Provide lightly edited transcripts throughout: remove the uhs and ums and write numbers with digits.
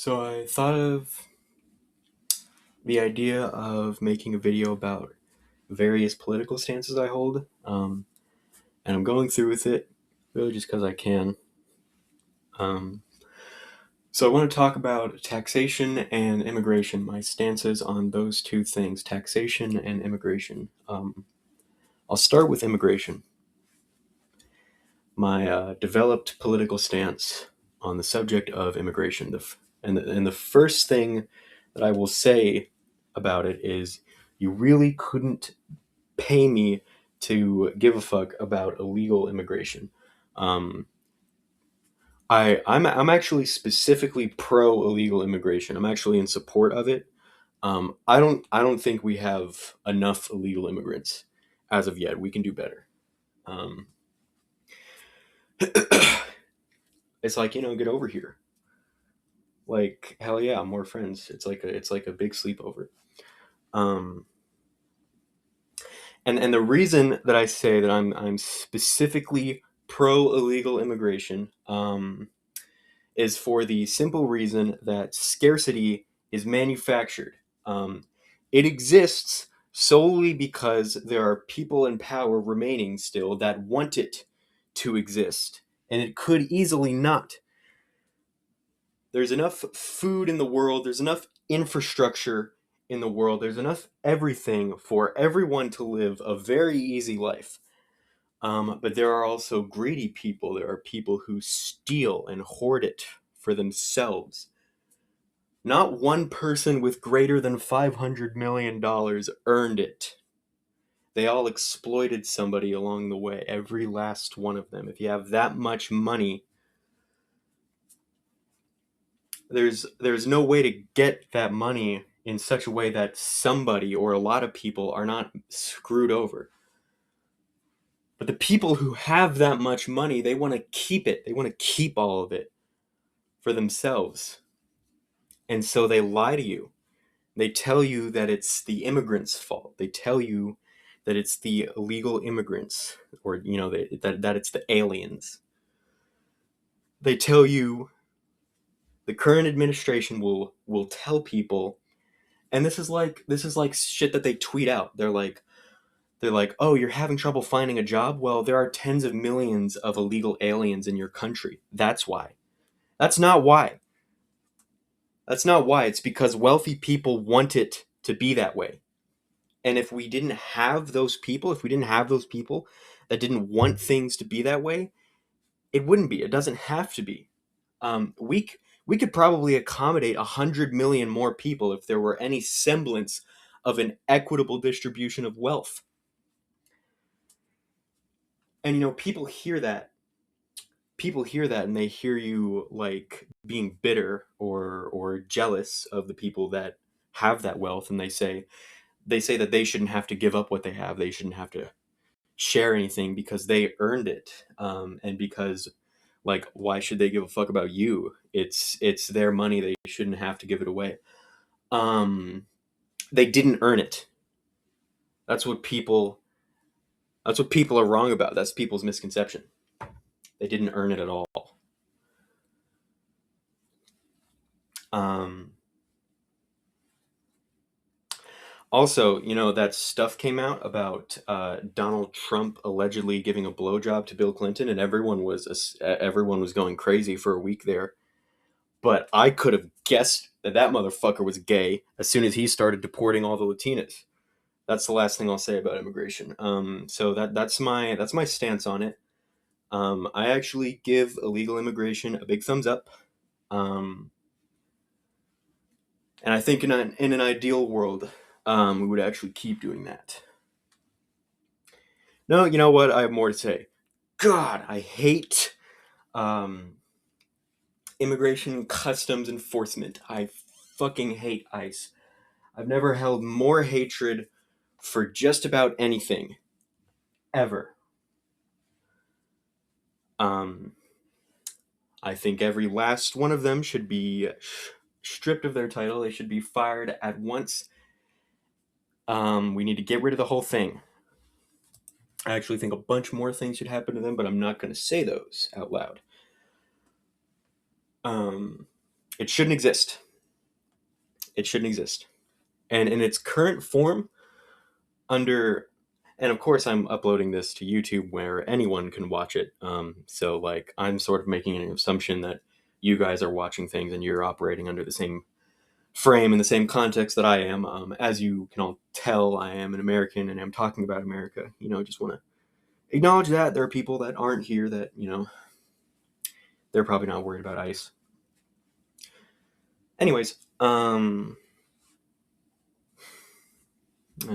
So I thought of the idea of making a video about various political stances I hold, and I'm going through with it really just because I can. Um, so I want to talk about taxation and immigration, my stances on those two things, taxation and immigration. I'll start with immigration. My developed political stance on the subject of immigration. And the first thing that I will say about it is you really couldn't pay me to give a fuck about illegal immigration. Um, I'm actually specifically pro illegal immigration. I'm actually in support of it. I don't think we have enough illegal immigrants as of yet. We can do better. Um, it's like, get over here. Like, hell yeah, more friends. It's like a big sleepover. Um, and the reason that I say that I'm specifically pro illegal immigration, is for the simple reason that scarcity is manufactured. Um, it exists solely because there are people in power remaining still that want it to exist, and it could easily not. There's enough food in the world, there's enough infrastructure in the world, there's enough everything for everyone to live a very easy life. But there are also greedy people. There are people who steal and hoard it for themselves. Not one person with greater than $500 million earned it. They all exploited somebody along the way, every last one of them. If you have that much money, there's no way to get that money in such a way that somebody or a lot of people are not screwed over. But the people who have that much money, they want to keep it. They want to keep all of it for themselves. And so they lie to you. They tell you that it's the immigrants' fault. They tell you that it's the illegal immigrants, or that it's the aliens. They tell you the current administration will tell people, and this is like shit that they tweet out. They're like, "Oh, you're having trouble finding a job? Well, there are tens of millions of illegal aliens in your country. That's why." That's not why. That's not why. It's because wealthy people want it to be that way. And if we didn't have those people that didn't want things to be that way, it wouldn't be. It doesn't have to be. We could probably accommodate 100 million more people if there were any semblance of an equitable distribution of wealth. And people hear that and they hear you like being bitter or jealous of the people that have that wealth, and they say that they shouldn't have to give up what they have. They shouldn't have to share anything because they earned it, and because, like, why should they give a fuck about you? It's their money. They shouldn't have to give it away. um they didn't earn it. That's what people that's what people are wrong about. That's people's misconception. They didn't earn it at all. um Also, that stuff came out about Donald Trump allegedly giving a blowjob to Bill Clinton, and everyone was going crazy for a week there. But I could have guessed that motherfucker was gay as soon as he started deporting all the Latinas. That's the last thing I'll say about immigration. So that's my stance on it. I actually give illegal immigration a big thumbs up. Um, and I think in an ideal world, we would actually keep doing that. No, you know what? I have more to say. God, I hate um, immigration customs enforcement. I fucking hate ICE. I've never held more hatred for just about anything ever. Um, I think every last one of them should be stripped of their title. They should be fired at once. We need to get rid of the whole thing. I actually think a bunch more things should happen to them, but I'm not going to say those out loud. Um, It shouldn't exist. It shouldn't exist. And in its current form, under, and of course I'm uploading this to YouTube where anyone can watch it. So like I'm sort of making an assumption that you guys are watching things and you're operating under the same frame in the same context that I am. As you can all tell, I am an American and I'm talking about America. Just want to acknowledge that there are people that aren't here that they're probably not worried about ICE. Anyways,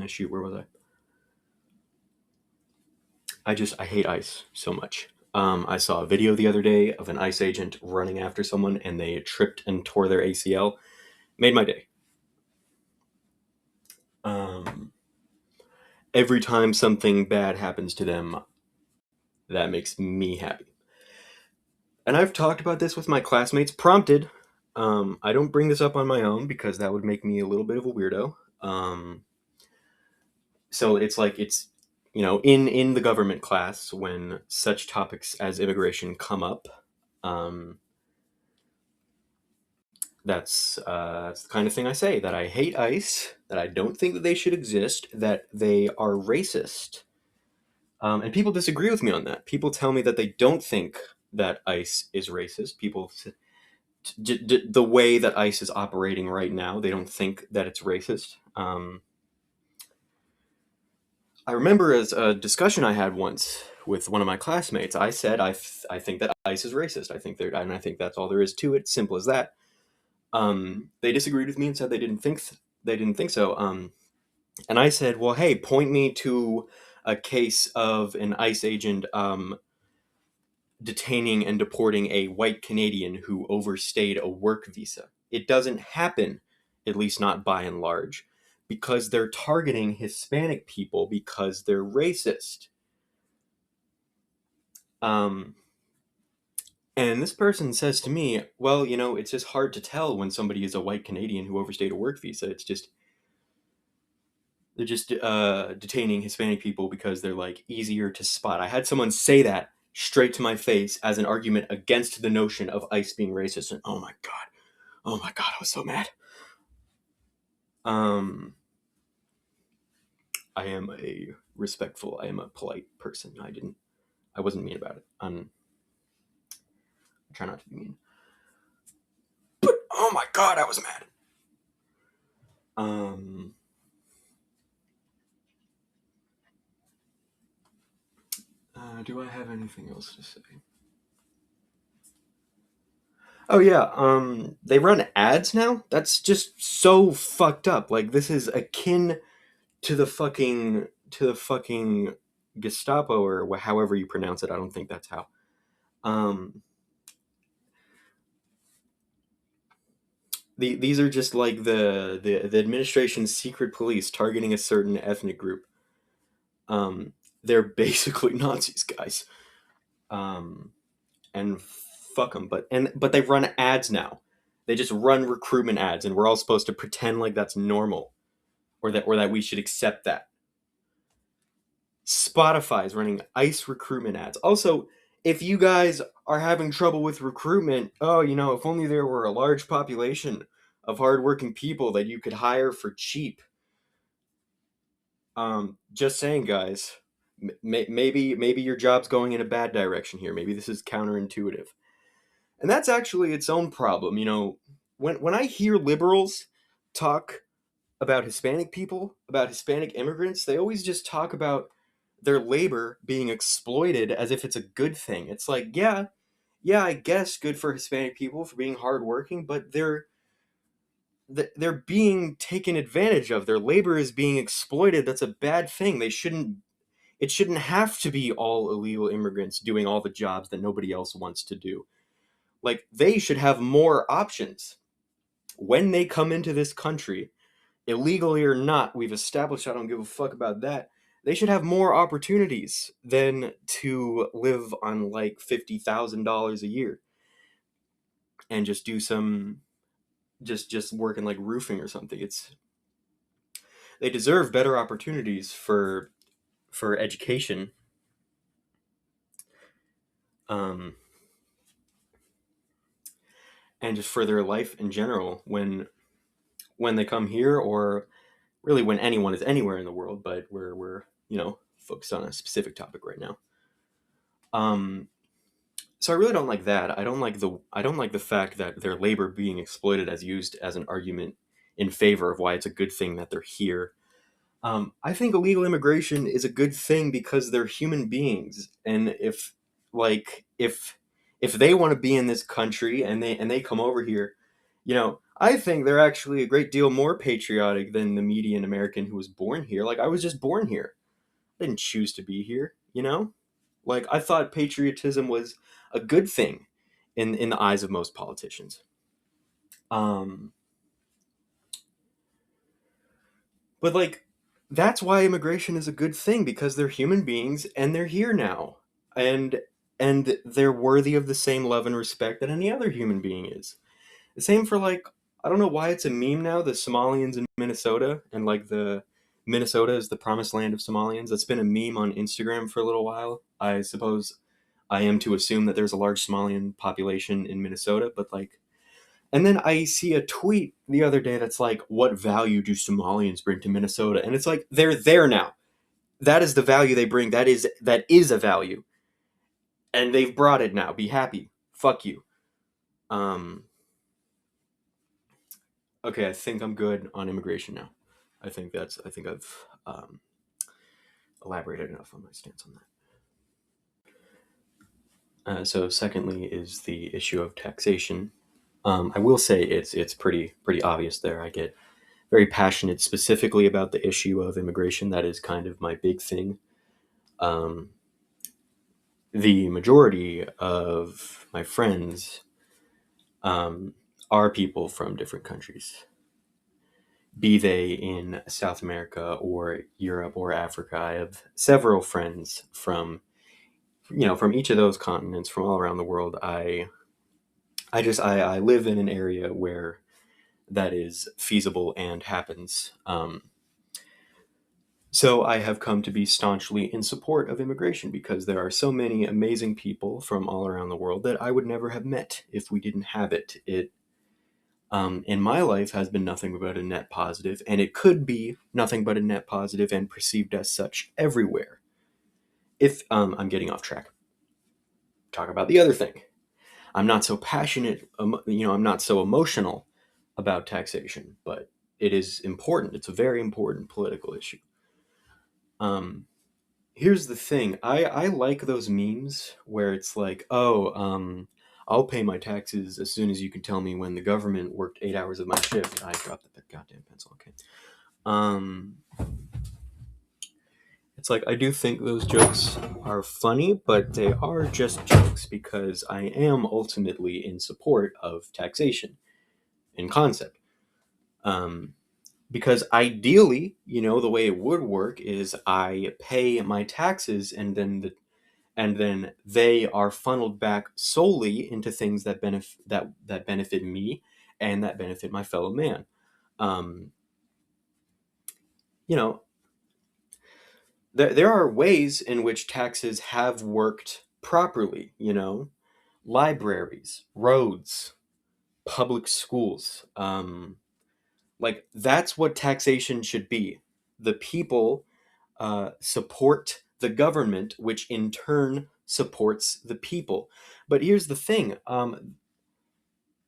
shoot, where was I? I hate ICE so much. I saw a video the other day of an ICE agent running after someone and they tripped and tore their ACL. Made my day. Um, every time something bad happens to them, that makes me happy. And I've talked about this with my classmates, prompted. I don't bring this up on my own because that would make me a little bit of a weirdo. So it's like in the government class when such topics as immigration come up. Um, that's the kind of thing I say, that I hate ICE, that I don't think that they should exist, that they are racist. And people disagree with me on that. People tell me that they don't think that ICE is racist. The way that ICE is operating right now, they don't think that it's racist. I remember as a discussion I had once with one of my classmates, I said I think that ICE is racist. And I think that's all there is to it. Simple as that. They disagreed with me and said they didn't think so. And I said, well, hey, point me to a case of an ICE agent detaining and deporting a white Canadian who overstayed a work visa. It doesn't happen, at least not by and large, because they're targeting Hispanic people because they're racist. Um, and this person says to me, well, it's just hard to tell when somebody is a white Canadian who overstayed a work visa. They're just detaining Hispanic people because they're like easier to spot. I had someone say that straight to my face as an argument against the notion of ICE being racist, and oh my god, I was so mad. Um, I am a polite person. I wasn't mean about it. I try not to be mean, but oh my god, I was mad. Um, do I have anything else to say? Oh yeah, they run ads now. That's just so fucked up. Like this is akin to the fucking Gestapo or however you pronounce it. I don't think that's how. Um, these are just like the administration's secret police targeting a certain ethnic group. They're basically Nazis, guys. Um, and fuck them. But they run ads now. They just run recruitment ads, and we're all supposed to pretend like that's normal, or that we should accept that. Spotify is running ICE recruitment ads. Also, if you guys are having trouble with recruitment, oh, if only there were a large population of hardworking people that you could hire for cheap. Just saying, guys. Maybe your job's going in a bad direction here. Maybe this is counterintuitive, and that's actually its own problem. When I hear liberals talk about Hispanic people, about Hispanic immigrants, they always just talk about their labor being exploited as if it's a good thing. It's like, yeah, I guess good for Hispanic people for being hardworking, but they're being taken advantage of. Their labor is being exploited. That's a bad thing. It shouldn't have to be all illegal immigrants doing all the jobs that nobody else wants to do. Like they should have more options when they come into this country, illegally or not. We've established I don't give a fuck about that. They should have more opportunities than to live on like $50,000 a year and just do some just working like roofing or something. They deserve better opportunities for education. Um, and just for their life in general when they come here, or really when anyone is anywhere in the world, but we're focused on a specific topic right now. Um, so I really don't like that. I don't like the fact that their labor being exploited as used as an argument in favor of why it's a good thing that they're here. I think illegal immigration is a good thing because they're human beings, and if they want to be in this country and they come over here, I think they're actually a great deal more patriotic than the median American who was born here. Like, I was just born here. I didn't choose to be here, you know? Like, I thought patriotism was a good thing in the eyes of most politicians. Um, but like, that's why immigration is a good thing, because they're human beings and they're here now. And they're worthy of the same love and respect that any other human being is. The same for, like, I don't know why it's a meme now, the Somalians in Minnesota, and like the Minnesota is the promised land of Somalians. That's been a meme on Instagram for a little while. I suppose I am to assume that there's a large Somalian population in Minnesota, but like, and then I see a tweet the other day that's like, what value do Somalians bring to Minnesota? And it's like, they're there now. That is the value they bring. That is a value. And they've brought it now. Be happy. Fuck you. Um okay, I think I'm good on immigration now. I think I've elaborated enough on my stance on that. So secondly is the issue of taxation. I will say it's pretty obvious there. I get very passionate specifically about the issue of immigration. That is kind of my big thing. Um, the majority of my friends um, are people from different countries, be they in South America or Europe or Africa. I have several friends from each of those continents, from all around the world. I live in an area where that is feasible and happens. So I have come to be staunchly in support of immigration, because there are so many amazing people from all around the world that I would never have met if we didn't have it. It in my life has been nothing but a net positive, and it could be nothing but a net positive and perceived as such everywhere. If I'm getting off track, talk about the other thing. I'm not so passionate, I'm not so emotional about taxation, but it is important. It's a very important political issue. Um, Here's the thing. I like those memes where it's like, oh, I'll pay my taxes as soon as you can tell me when the government worked 8 hours of my shift. I dropped the goddamn pencil. Okay. Um, it's like, I do think those jokes are funny, but they are just jokes, because I am ultimately in support of taxation in concept. Um, because ideally, the way it would work is I pay my taxes, and then they are funneled back solely into things that benefit me and that benefit my fellow man. Um, you know, there are ways in which taxes have worked properly. Libraries, roads, public schools. Like, that's what taxation should be. The people support the government, which in turn supports the people. But here's the thing: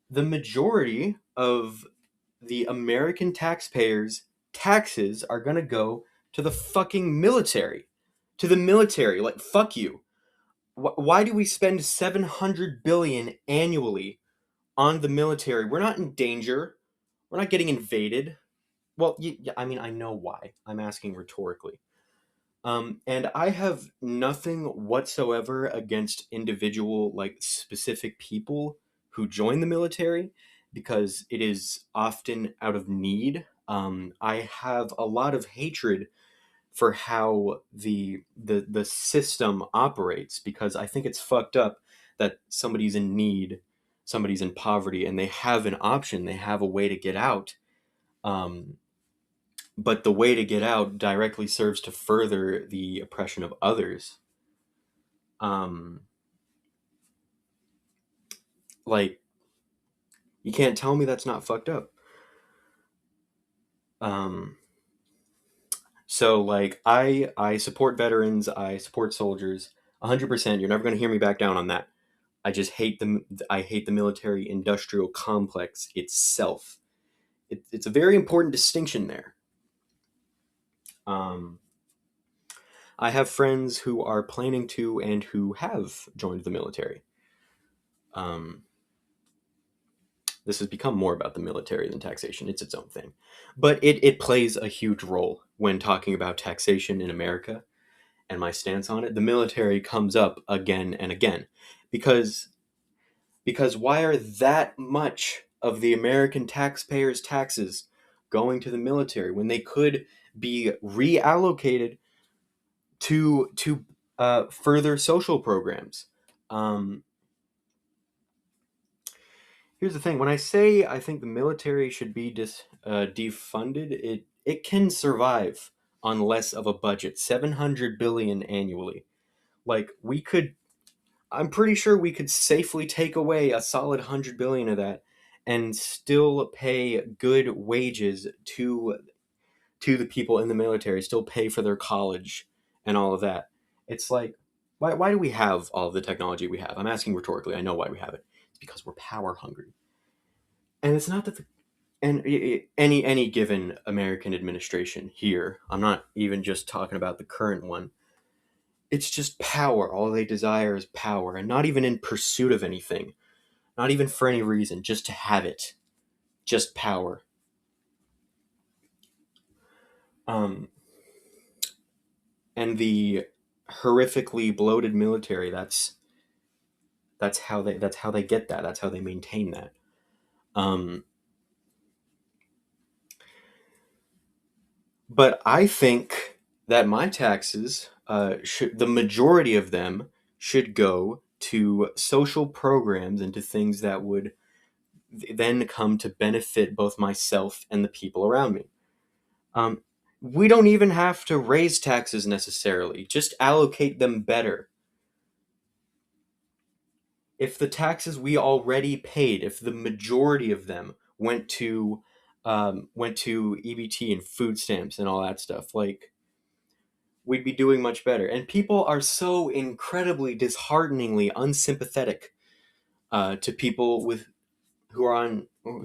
the majority of the American taxpayers' taxes are going to go to the fucking military. To the military. Like, fuck you. Why do we spend 700 billion annually on the military? We're not in danger. We're not getting invaded. Well, I mean, I know why. I'm asking rhetorically. And I have nothing whatsoever against individual, like, specific people who join the military, because it is often out of need. I have a lot of hatred for how the system operates, because I think it's fucked up that somebody's in need, somebody's in poverty, and they have an option, they have a way to get out. Um, but the way to get out directly serves to further the oppression of others. Um, like, You can't tell me that's not fucked up. Um, so like I support veterans, I support soldiers, 100%. You're never going to hear me back down on that. I just hate the I hate the military industrial complex itself. It's a very important distinction there. Um, I have friends who are planning to and who have joined the military. Um, this has become more about the military than taxation. It's its own thing. But it plays a huge role when talking about taxation in America and my stance on it. The military comes up again and again because why are that much of the American taxpayers' taxes going to the military when they could be reallocated to further social programs? Um, Here's the thing: when I say I think the military should be defunded, it can survive on less of a budget, 700 billion annually. Like we could, I'm pretty sure we could safely take away a solid 100 billion of that and still pay good wages to the people in the military, still pay for their college and all of that. It's like, why do we have all of the technology we have? I'm asking rhetorically. I know why we have it. It's because we're power hungry. And it's not that the and any given American administration here, I'm not even just talking about the current one. It's just power. All they desire is power, and not even in pursuit of anything, not even for any reason, just to have it, just power. Um, and the horrifically bloated military. That's how they get that. That's how they maintain that. Um, but I think that my taxes should the majority of them should go to social programs and to things that would then come to benefit both myself and the people around me. Um, we don't even have to raise taxes necessarily, just allocate them better. If the taxes we already paid, if the majority of them went to EBT and food stamps and all that stuff, like we'd be doing much better. And people are so incredibly dishearteningly unsympathetic to people with who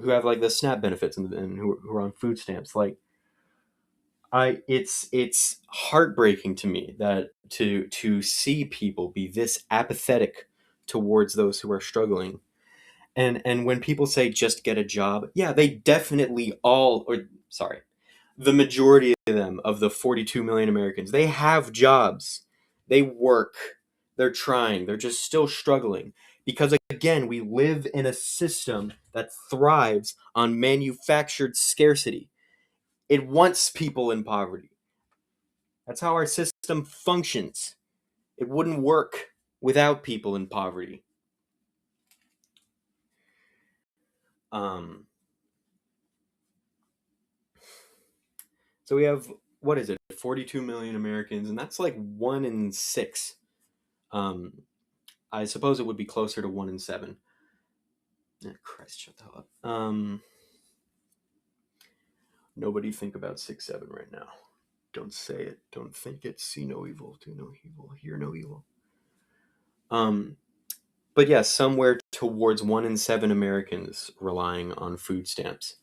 have like the SNAP benefits and who are on food stamps. Like it's heartbreaking to me that to see people be this apathetic towards those who are struggling. And when people say just get a job, yeah, they definitely all or sorry, the majority of them, of the 42 million Americans, they have jobs. They work. They're trying. They're just still struggling because again, we live in a system that thrives on manufactured scarcity. It wants people in poverty. That's how our system functions. It wouldn't work without people in poverty. Um, so we have, what is it, 42 million Americans, and that's like 1 in 6. Um, I suppose it would be closer to 1 in 7. Christ, shut the hell up. Nobody think about 6-7 right now. Don't say it. Don't think it. See no evil. Do no evil. Hear no evil. Um, but yeah, somewhere towards 1 in 7 Americans relying on food stamps.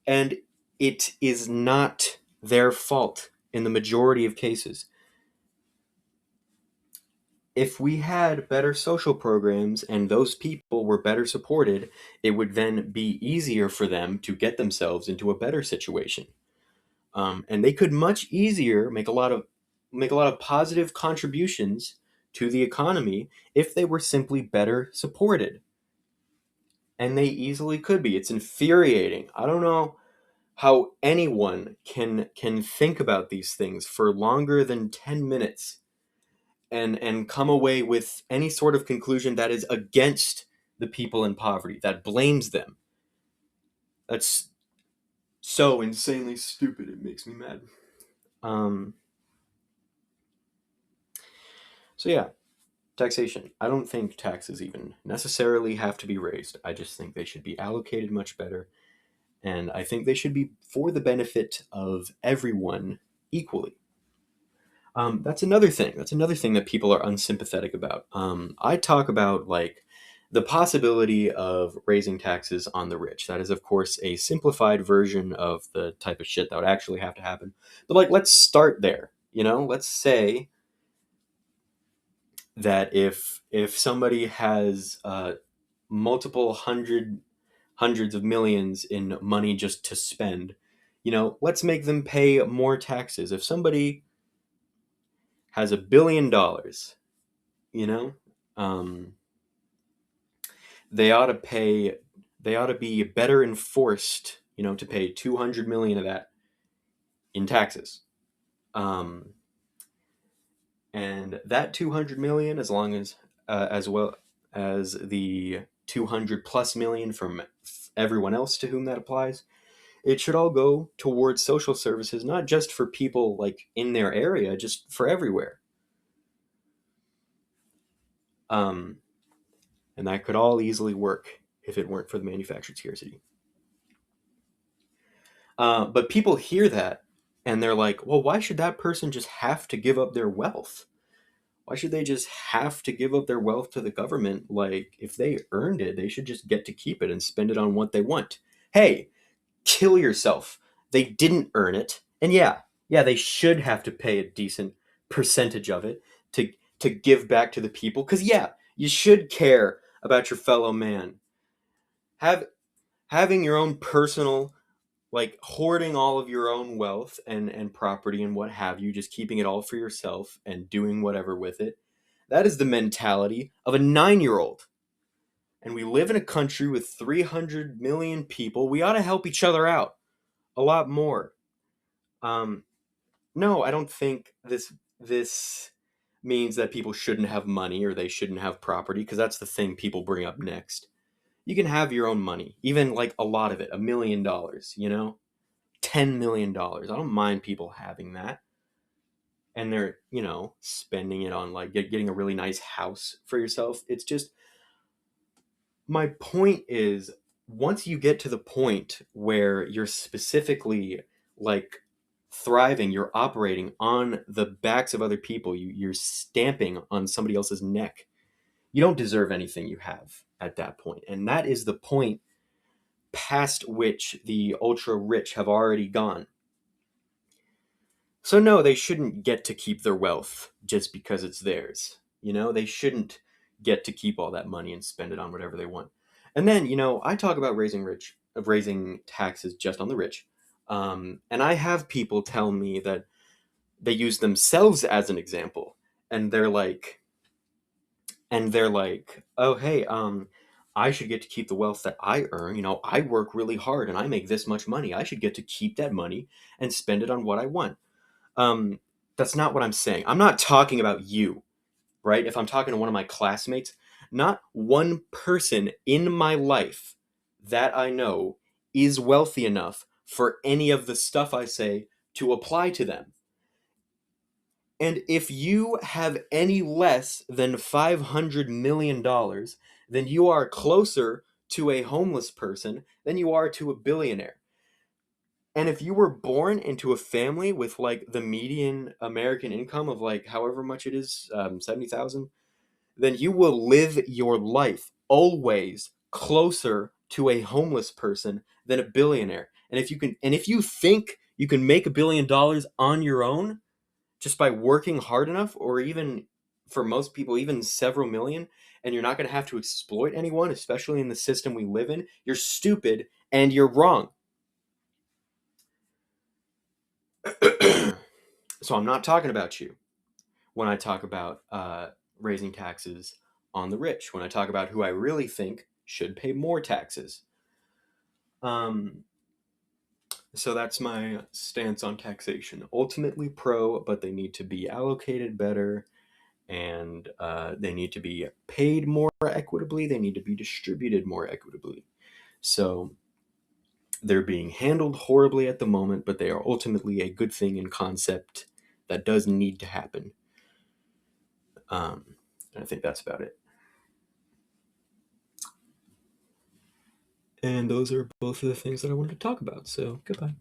And it is not their fault in the majority of cases. If we had better social programs and those people were better supported, it would then be easier for them to get themselves into a better situation. And they could much easier make a lot of positive contributions to the economy if they were simply better supported. And they easily could be. It's infuriating. I don't know how anyone can think about these things for longer than 10 minutes and come away with any sort of conclusion that is against the people in poverty, that blames them. That's so insanely stupid. It makes me mad. Um, so yeah, Taxation. I don't think taxes even necessarily have to be raised. I just think they should be allocated much better. And I think they should be for the benefit of everyone equally. That's another thing. That's another thing that people are unsympathetic about. I talk about like the possibility of raising taxes on the rich. That is, of course, a simplified version of the type of shit that would actually have to happen. But like, let's start there. Let's say that if somebody has multiple hundreds of millions in money just to spend, let's make them pay more taxes. If somebody has $1 billion, you know um, they ought to pay they ought to be better enforced, to pay 200 million of that in taxes. um, and that 200 million, as well as the 200 plus million from everyone else to whom that applies, it should all go towards social services, not just for people like in their area, just for everywhere. um, and that could all easily work if it weren't for the manufactured scarcity. But people hear that and they're like, well, why should that person just have to give up their wealth? Why should they just have to give up their wealth to the government? Like, if they earned it, they should just get to keep it and spend it on what they want. Hey, kill yourself. They didn't earn it. And yeah, they should have to pay a decent percentage of it to to give back to the people. Because yeah, you should care about your fellow man. Have Having your own personal, like hoarding all of your own wealth and property and what have you, just keeping it all for yourself and doing whatever with it. That is the mentality of a 9-year old. And we live in a country with 300 million people. We ought to help each other out a lot more. Um, no, I don't think this means that people shouldn't have money or they shouldn't have property, because that's the thing people bring up next. You can have your own money, even like a lot of it, $1 million, $10 million. I don't mind people having that. And they're, spending it on like getting a really nice house for yourself. It's just, my point is, once you get to the point where you're specifically like thriving, you're operating on the backs of other people, you're stamping on somebody else's neck. You don't deserve anything you have at that point. And that is the point past which the ultra rich have already gone. So no, they shouldn't get to keep their wealth just because it's theirs. They shouldn't get to keep all that money and spend it on whatever they want. And then, I talk about raising taxes just on the rich. And I have people tell me that they use themselves as an example, and they're like, oh hey, I should get to keep the wealth that I earn. I work really hard and I make this much money. I should get to keep that money and spend it on what I want. um, that's not what I'm saying. I'm not talking about you, right? If I'm talking to one of my classmates, not one person in my life that I know is wealthy enough for any of the stuff I say to apply to them. And if you have any less than $500 million, then you are closer to a homeless person than you are to a billionaire. And if you were born into a family with like the median American income of like however much it is, 70,000, then you will live your life always closer to a homeless person than a billionaire. And if you think you can make $1 billion on your own just by working hard enough, or even for most people, even several million, and you're not going to have to exploit anyone, especially in the system we live in, you're stupid and you're wrong. So I'm not talking about you when I talk about raising taxes on the rich. When I talk about who I really think should pay more taxes. Um, so that's my stance on taxation. Ultimately pro, but they need to be allocated better, and they need to be paid more equitably. They need to be distributed more equitably. So they're being handled horribly at the moment, but they are ultimately a good thing in concept that does need to happen. Um, And I think that's about it. And those are both of the things that I wanted to talk about. So goodbye.